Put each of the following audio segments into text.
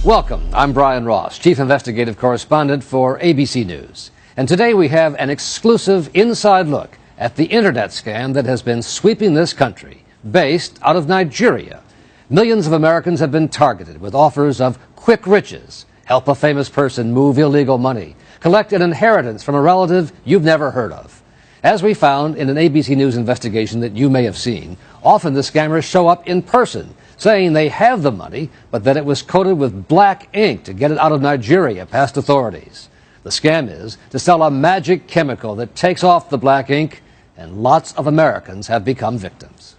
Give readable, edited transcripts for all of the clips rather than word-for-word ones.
Welcome. I'm Brian Ross, Chief Investigative Correspondent for ABC News. And today we have an exclusive inside look at the internet scam that has been sweeping this country, based out of Nigeria. Millions of Americans have been targeted with offers of quick riches, help a famous person move illegal money, collect an inheritance from a relative you've never heard of. As we found in an ABC News investigation that you may have seen, often the scammers show up in person, saying they have the money, but that it was coated with black ink to get it out of Nigeria past authorities. The scam is to sell a magic chemical that takes off the black ink, and lots of Americans have become victims.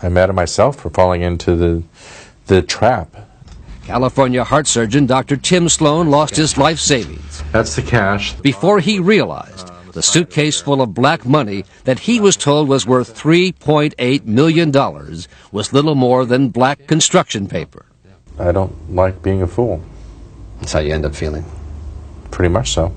I'm mad at myself for falling into the trap. California heart surgeon Dr. Tim Sloan lost his life savings. That's the cash. Before he realized the suitcase full of black money that he was told was worth $3.8 million was little more than black construction paper. I don't like being a fool. That's how you end up feeling. Pretty much so.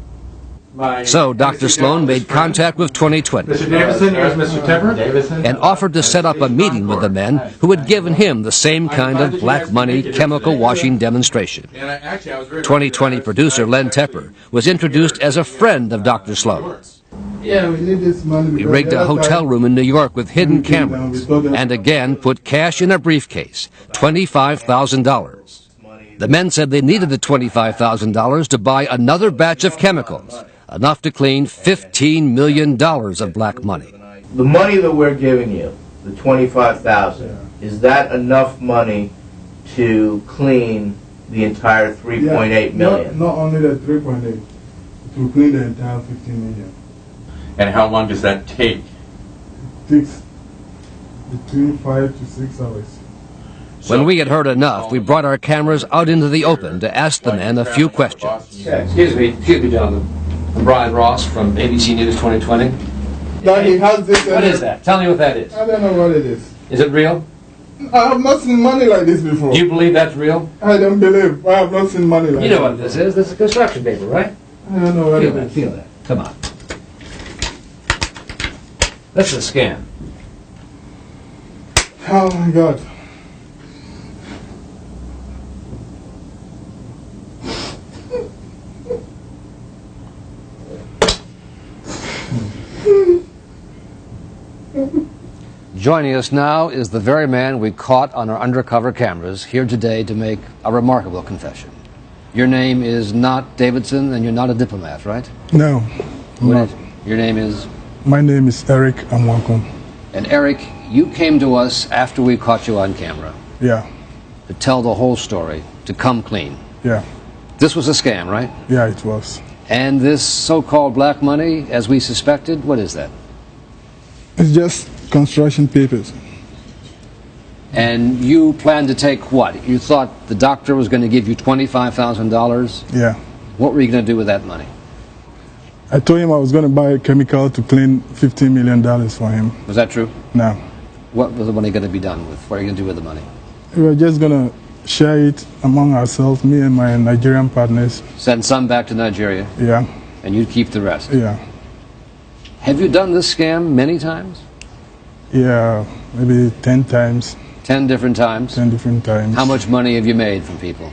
So Dr. Sloan made contact with 2020 Mr. Davison, here's Mr. Tepper. and offered to set up a meeting with the men who had given him the same kind of black money chemical washing demonstration. 2020 producer Len Tepper was introduced as a friend of Dr. Sloan. Yeah, we need this money. We rigged a hotel room in New York with hidden cameras and again put cash in a briefcase, $25,000. The men said they needed the $25,000 to buy another batch of chemicals, enough to clean $15 million of black money. The money that we're giving you, the $25,000, is that enough money to clean the entire $3.8 million? Not only the 3.8, it will clean the entire 15 million. And how long does that take? It takes between 5 to 6 hours. When we had heard enough, we brought our cameras out into the open to ask the men a few questions. Excuse me, gentlemen. I'm Brian Ross from ABC News 2020. Now he has this. What is that? Tell me what that is. I don't know what it is. Is it real? I have not seen money like this before. You believe that's real? I don't believe. I have not seen money like You this. know what this is. This is construction paper, right? I don't know what Feel it that, is. feel that. Come on. This is a scam. Oh my God. Joining us now is the very man we caught on our undercover cameras here today to make a remarkable confession. Your name is not Davidson, and you're not a diplomat, right? No. What is- Your name is? My name is Eric Amwakum. And Eric, you came to us after we caught you on camera Yeah. to tell the whole story, to come clean. Yeah. This was a scam, right? Yeah, it was. And this so-called black money, as we suspected, what is that? It's just construction papers. And you planned to take what? You thought the doctor was going to give you $25,000? Yeah. What were you going to do with that money? I told him I was going to buy a chemical to clean $15 million for him. Was that true? No. What was the money going to be done with? What are you going to do with the money? We were just going to share it among ourselves, me and my Nigerian partners. Send some back to Nigeria, Yeah. and you'd keep the rest. Yeah. Have you done this scam many times? Yeah, maybe 10 times, 10 different times? 10 different times. How much money have you made from people?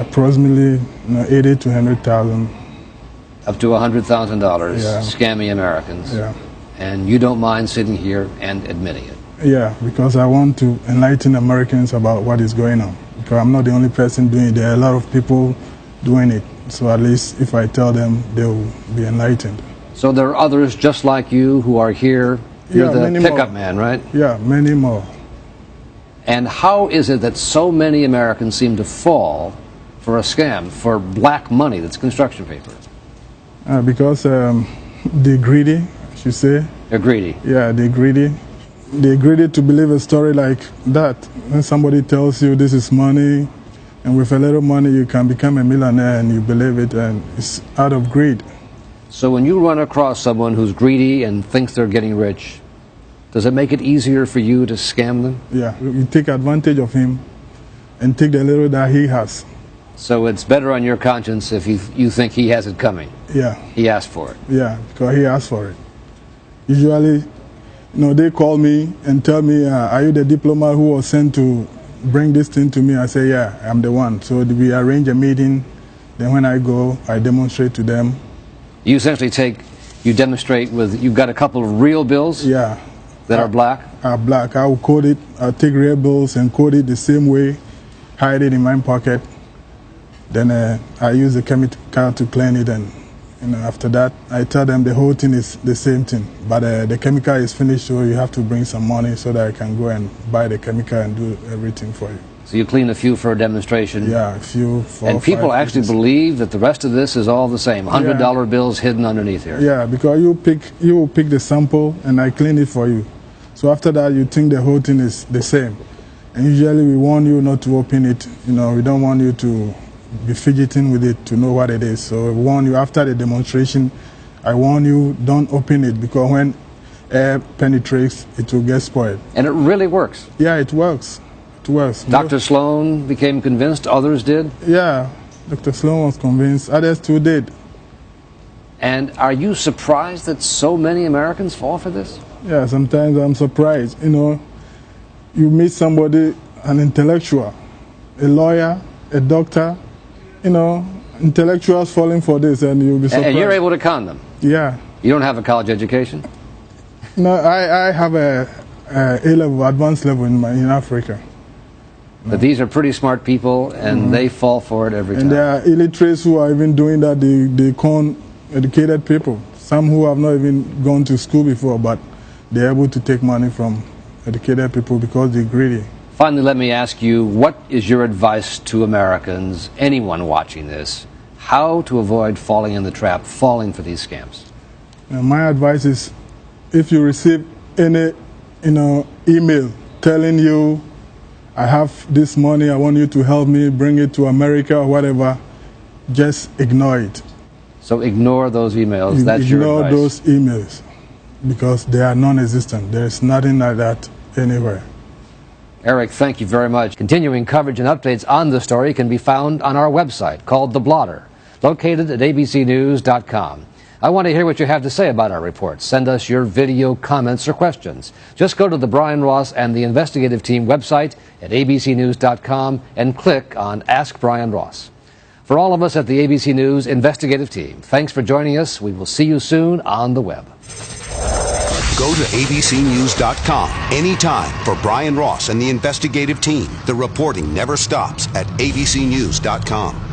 Approximately 80 to 100,000. Up to $100,000, Yeah. scamming Americans. Yeah. And you don't mind sitting here and admitting it. Yeah, because I want to enlighten Americans about what is going on. Because I'm not the only person doing it. There are a lot of people doing it. So at least if I tell them, they will be enlightened. So there are others just like you who are here. You're Yeah, the many pickup more. man, right? Yeah, many more. And how is it that so many Americans seem to fall for a scam, for black money that's construction paper? Because they're greedy, I should say. They're greedy. Yeah, they're greedy. They're greedy to believe a story like that. When somebody tells you this is money, and with a little money you can become a millionaire, and you believe it, and it's out of greed. So when you run across someone who's greedy and thinks they're getting rich, does it make it easier for you to scam them? Yeah, you take advantage of him and take the little that he has. So it's better on your conscience if you think he has it coming. Yeah. He asked for it. Yeah, because he asked for it. Usually, they call me and tell me, are you the diplomat who was sent to bring this thing to me. I say, yeah, I'm the one. So we arrange a meeting. Then when I go, I demonstrate to them. You essentially you demonstrate with, you've got a couple of real bills Yeah. that are black? Are black. I will code it. I'll take real bills and code it the same way, hide it in my pocket. Then I use the chemical to clean it, and after that, I tell them the whole thing is the same thing. But the chemical is finished, so you have to bring some money so that I can go and buy the chemical and do everything for you. So you clean a few for a demonstration? Yeah, a few. And people actually believe that the rest of this is all the same, $100 bills hidden underneath here. Yeah, because you will pick the sample and I clean it for you. So after that, you think the whole thing is the same. And usually we warn you not to open it. We don't want you to be fidgeting with it to know what it is. So we warn you after the demonstration. I warn you, don't open it, because when air penetrates, it will get spoiled. And it really works? Yeah, it works. It works. Dr. Sloan became convinced, others did? Yeah, Dr. Sloan was convinced, others too did. And are you surprised that so many Americans fall for this? Yeah, sometimes I'm surprised. You meet somebody, an intellectual, a lawyer, a doctor, intellectuals falling for this, and you'll be surprised. And you're able to con them? Yeah. You don't have a college education? No, I have a A-level, advanced level in Africa. But these are pretty smart people, and they fall for it every time. And there are illiterates who are even doing that. They con educated people. Some who have not even gone to school before, but they're able to take money from educated people because they're greedy. Finally, let me ask you, what is your advice to Americans, anyone watching this, how to avoid falling in the trap, falling for these scams? My advice is, if you receive any email telling you, I have this money, I want you to help me bring it to America or whatever, just ignore it. So ignore those emails. That's your advice. Ignore those emails because they are non-existent. There is nothing like that anywhere. Eric, thank you very much. Continuing coverage and updates on the story can be found on our website called The Blotter, located at abcnews.com. I want to hear what you have to say about our reports. Send us your video comments or questions. Just go to the Brian Ross and the investigative team website at abcnews.com and click on Ask Brian Ross. For all of us at the ABC News investigative team, thanks for joining us. We will see you soon on the web. Go to abcnews.com anytime for Brian Ross and the investigative team. The reporting never stops at abcnews.com.